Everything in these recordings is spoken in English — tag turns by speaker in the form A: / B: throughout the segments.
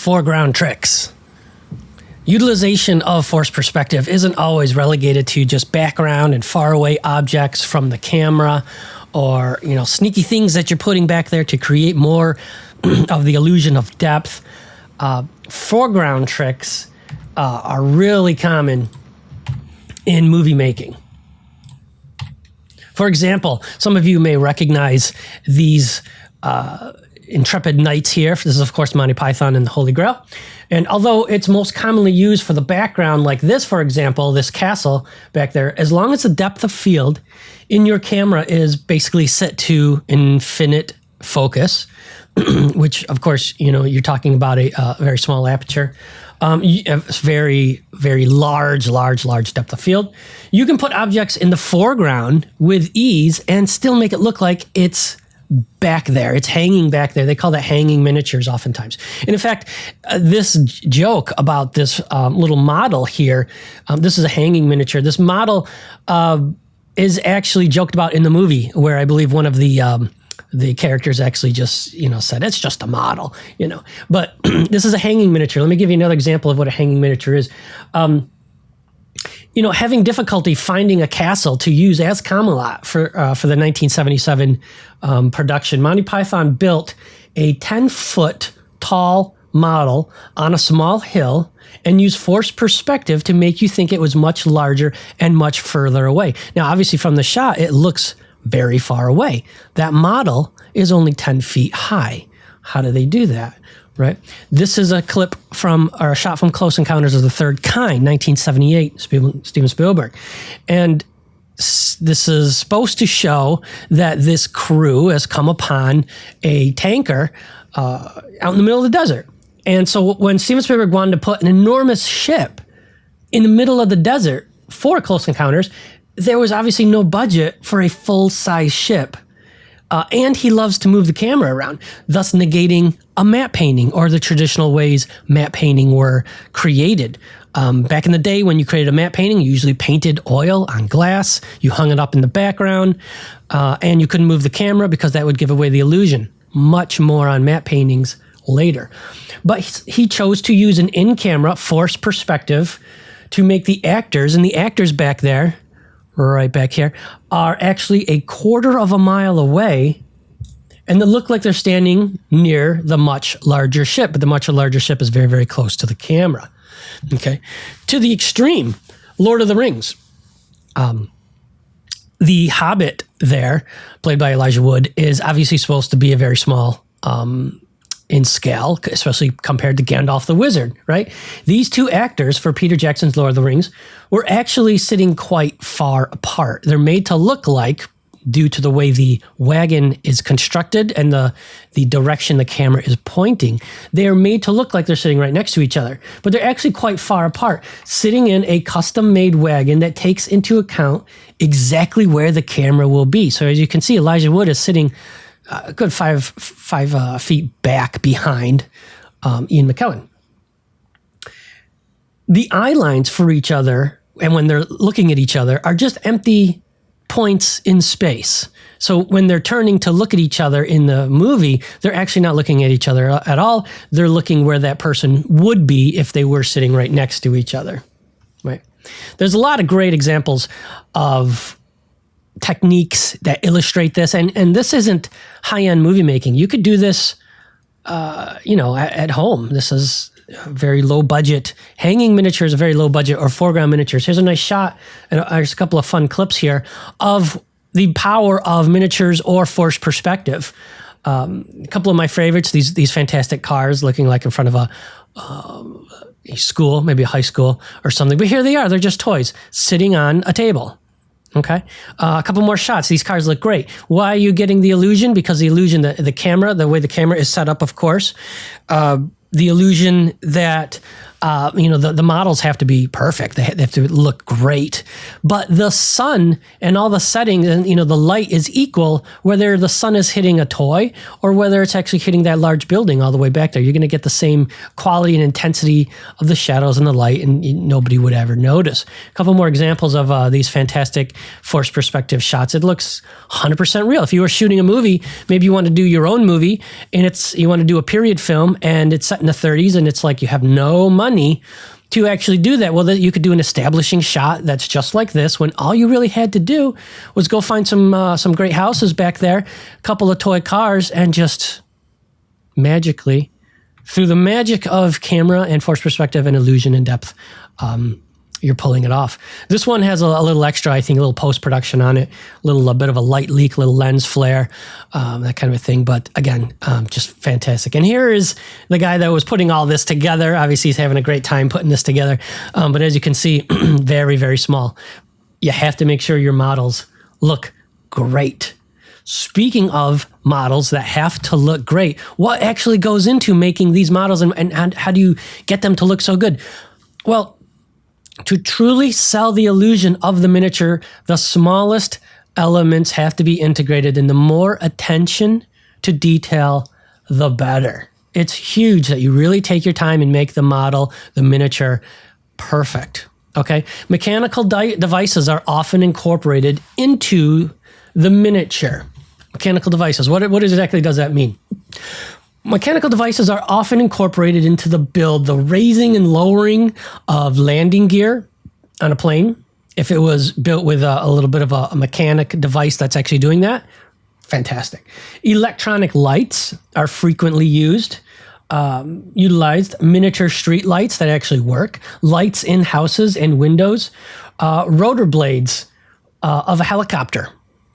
A: foreground tricks. Utilization of forced perspective isn't always relegated to just background and faraway objects from the camera, or sneaky things that you're putting back there to create more of the illusion of depth. Foreground tricks are really common in movie making. For example, some of you may recognize these intrepid knights here. This is, of course, Monty Python and the Holy Grail. And although it's most commonly used for the background, like this, for example, this castle back there, as long as the depth of field in your camera is basically set to infinite focus, which, of course, you're talking about a very small aperture, very, very large depth of field. You can put objects in the foreground with ease and still make it look like it's back there. It's hanging back there. They call that hanging miniatures oftentimes. And in fact, this joke about this little model here, this is a hanging miniature. This model is actually joked about in the movie, where I believe one of the characters actually just, said, it's just a model, But this is a hanging miniature. Let me give you another example of what a hanging miniature is. Having difficulty finding a castle to use as Camelot for the 1977 production, Monty Python built a 10-foot tall model on a small hill and used forced perspective to make you think it was much larger and much further away. Now, obviously, from the shot, it looks very far away. That model is only 10 feet high. How do they do that? Right. This is a clip or a shot from Close Encounters of the Third Kind, 1978, Steven Spielberg. And this is supposed to show that this crew has come upon a tanker out in the middle of the desert. And so when Steven Spielberg wanted to put an enormous ship in the middle of the desert for Close Encounters, there was obviously no budget for a full-size ship. And he loves to move the camera around, thus negating a matte painting or the traditional ways matte painting were created. Back in the day, when you created a matte painting, you usually painted oil on glass, you hung it up in the background, and you couldn't move the camera because that would give away the illusion. Much more on matte paintings later. But he chose to use an in-camera forced perspective to make the actors, and the actors back there, right back here, are actually a quarter of a mile away, and they look like they're standing near the much larger ship, but the much larger ship is very, very close to the camera. Okay. To the extreme, Lord of the Rings. The Hobbit there, played by Elijah Wood, is obviously supposed to be a very small in scale, especially compared to Gandalf the Wizard, right? These two actors for Peter Jackson's Lord of the Rings were actually sitting quite far apart. They're made to look like, due to the way the wagon is constructed and the direction the camera is pointing, they are made to look like they're sitting right next to each other. But they're actually quite far apart, sitting in a custom-made wagon that takes into account exactly where the camera will be. So as you can see, Elijah Wood is sitting a good five feet back behind Ian McKellen. The eye lines for each other, and when they're looking at each other, are just empty points in space. So when they're turning to look at each other in the movie, they're actually not looking at each other at all. They're looking where that person would be if they were sitting right next to each other. Right? There's a lot of great examples of techniques that illustrate this, and this isn't high-end movie making. You could do this, at home. This is a very low budget. Hanging miniatures, a very low budget, or foreground miniatures. Here's a nice shot, and there's a couple of fun clips here of the power of miniatures or forced perspective. A couple of my favorites, these fantastic cars looking like in front of a school, maybe a high school or something. But here they are. They're just toys sitting on a table. Okay. A couple more shots. These cars look great. Why are you getting the illusion? Because the illusion, the camera, the way the camera is set up, of course, the illusion that the models have to be perfect. They have to look great. But the sun and all the settings and, the light is equal, whether the sun is hitting a toy or whether it's actually hitting that large building all the way back there. You're going to get the same quality and intensity of the shadows and the light, and nobody would ever notice. A couple more examples of these fantastic forced perspective shots. It looks 100% real. If you were shooting a movie, maybe you want to do your own movie, and you want to do a period film, and it's set in the 30s, and it's like you have no money to actually do that. Well, you could do an establishing shot that's just like this, when all you really had to do was go find some great houses back there, a couple of toy cars, and just magically, through the magic of camera and forced perspective and illusion and depth, you're pulling it off. This one has a little extra, I think, a little post-production on it, a bit of a light leak, little lens flare, that kind of a thing. But again, just fantastic. And here is the guy that was putting all this together. Obviously, he's having a great time putting this together. But as you can see, very, very small. You have to make sure your models look great. Speaking of models that have to look great, what actually goes into making these models, and how do you get them to look so good? Well, to truly sell the illusion of the miniature, the smallest elements have to be integrated, and the more attention to detail, the better. It's huge that you really take your time and make the model, the miniature, perfect. Okay? Mechanical devices are often incorporated into the miniature. Mechanical devices, what exactly does that mean? Mechanical devices are often incorporated into the build, the raising and lowering of landing gear on a plane. If it was built with a little bit of a mechanic device that's actually doing that, fantastic. Electronic lights are frequently utilized miniature street lights that actually work, lights in houses and windows, rotor blades of a helicopter.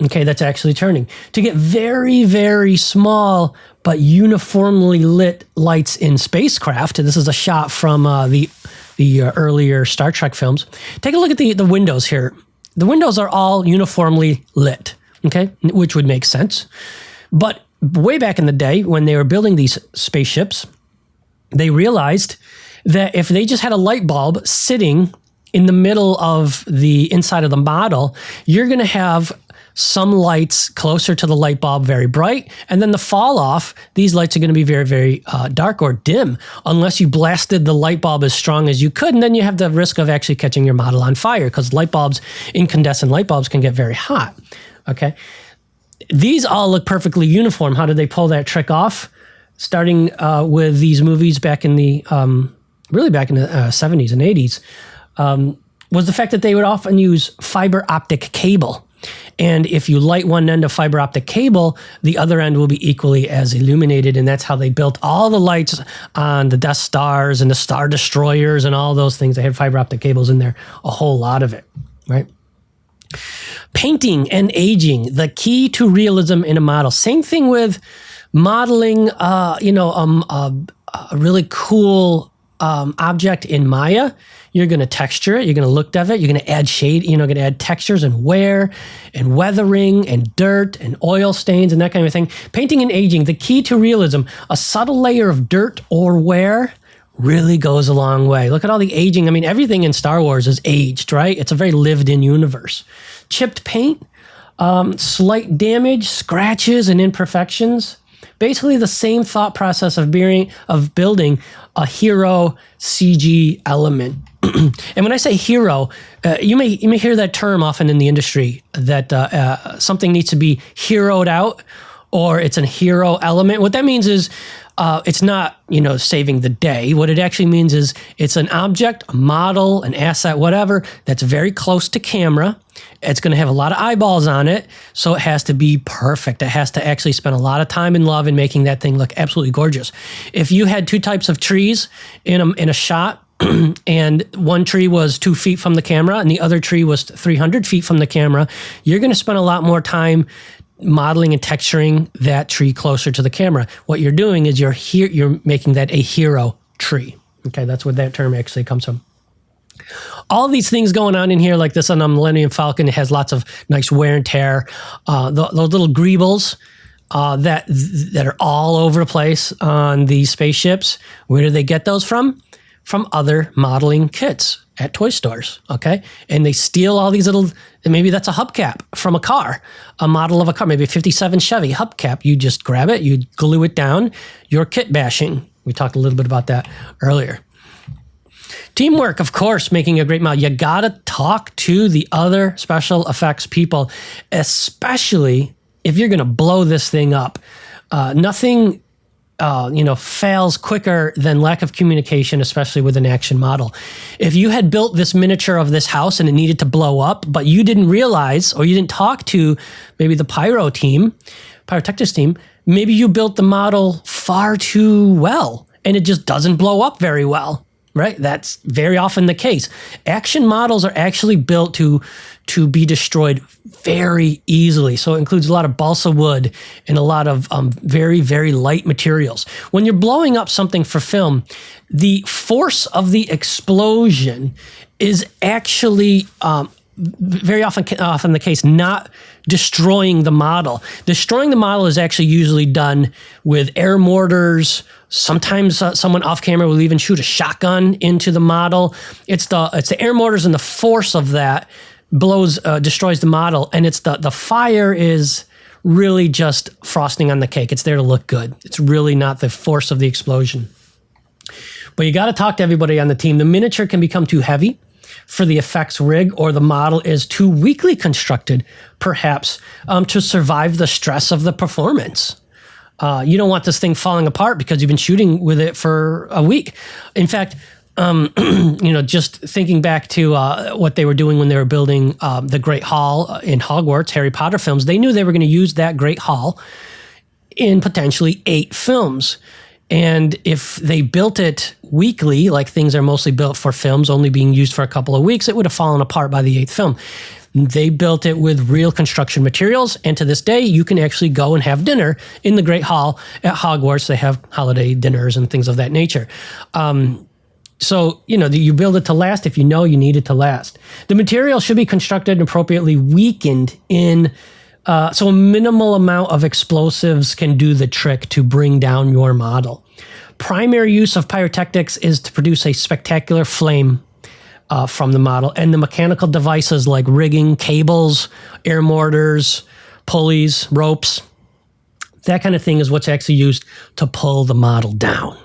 A: Okay, that's actually turning. To get very, very small but uniformly lit lights in spacecraft. This is a shot from the earlier Star Trek films. Take a look at the windows here. The windows are all uniformly lit, okay, which would make sense. But way back in the day, when they were building these spaceships, they realized that if they just had a light bulb sitting in the middle of the inside of the model, you're going to have some lights closer to the light bulb very bright, and then the fall off, these lights are going to be very, very dark or dim, unless you blasted the light bulb as strong as you could, and then you have the risk of actually catching your model on fire, because light bulbs, incandescent light bulbs, can get very hot. Okay, these all look perfectly uniform. How did they pull that trick off? Starting with these movies back in the really back in the 70s and 80s, was the fact that they would often use fiber optic cable. And if you light one end of fiber optic cable, the other end will be equally as illuminated. And that's how they built all the lights on the Death Stars and the Star Destroyers and all those things. They had fiber optic cables in there, a whole lot of it, right? Painting and aging, the key to realism in a model. Same thing with modeling, a really cool object in Maya. You're going to texture it. You're going to look at it. You're going to add shade. Going to add textures and wear and weathering and dirt and oil stains and that kind of thing. Painting and aging, the key to realism. A subtle layer of dirt or wear really goes a long way. Look at all the aging. I mean, everything in Star Wars is aged, right? It's a very lived-in universe. Chipped paint, slight damage, scratches, and imperfections. Basically the same thought process of building a hero CG element. And when I say hero, you may hear that term often in the industry, that something needs to be heroed out, or it's a hero element. What that means is it's not, saving the day. What it actually means is it's an object, a model, an asset, whatever, that's very close to camera. It's going to have a lot of eyeballs on it, so it has to be perfect. It has to actually spend a lot of time and love in making that thing look absolutely gorgeous. If you had two types of trees in a shot, and one tree was 2 feet from the camera and the other tree was 300 feet from the camera, you're going to spend a lot more time modeling and texturing that tree closer to the camera. What you're doing is you're making that a hero tree. Okay, that's where that term actually comes from. All these things going on in here, like this on a Millennium Falcon, it has lots of nice wear and tear. Those little greebles that are all over the place on these spaceships. Where do they get those from? from other modeling kits at toy stores, okay? And they steal all these little, and maybe that's a hubcap from a car, a model of a car, maybe a 57 Chevy hubcap. You just grab it, you glue it down, you're kit bashing. We talked a little bit about that earlier. Teamwork, of course, making a great model. You gotta talk to the other special effects people, especially if you're gonna blow this thing up. Nothing fails quicker than lack of communication, especially with an action model. If you had built this miniature of this house and it needed to blow up, but you didn't realize, or you didn't talk to maybe the pyrotechnics team, maybe you built the model far too well and it just doesn't blow up very well. Right? That's very often the case. Action models are actually built to be destroyed very easily. So it includes a lot of balsa wood and a lot of very, very light materials. When you're blowing up something for film, the force of the explosion is actually very often the case, not destroying the model. Destroying the model is actually usually done with air mortars. Sometimes someone off camera will even shoot a shotgun into the model. It's the air mortars and the force of that destroys the model. And it's the fire is really just frosting on the cake. It's there to look good. It's really not the force of the explosion. But you got to talk to everybody on the team. The miniature can become too heavy for the effects rig, or the model is too weakly constructed, perhaps, to survive the stress of the performance. You don't want this thing falling apart because you've been shooting with it for a week. In fact, just thinking back to what they were doing when they were building the Great Hall in Hogwarts, Harry Potter films, they knew they were going to use that Great Hall in potentially 8 films. And if they built it weekly, like things are mostly built for films only being used for a couple of weeks, it would have fallen apart by the 8th film. They built it with real construction materials, and to this day, you can actually go and have dinner in the Great Hall at Hogwarts. They have holiday dinners and things of that nature. So, you build it to last if you know you need it to last. The material should be constructed and appropriately weakened so a minimal amount of explosives can do the trick to bring down your model. Primary use of pyrotechnics is to produce a spectacular flame from the model, and the mechanical devices like rigging, cables, air mortars, pulleys, ropes, that kind of thing is what's actually used to pull the model down.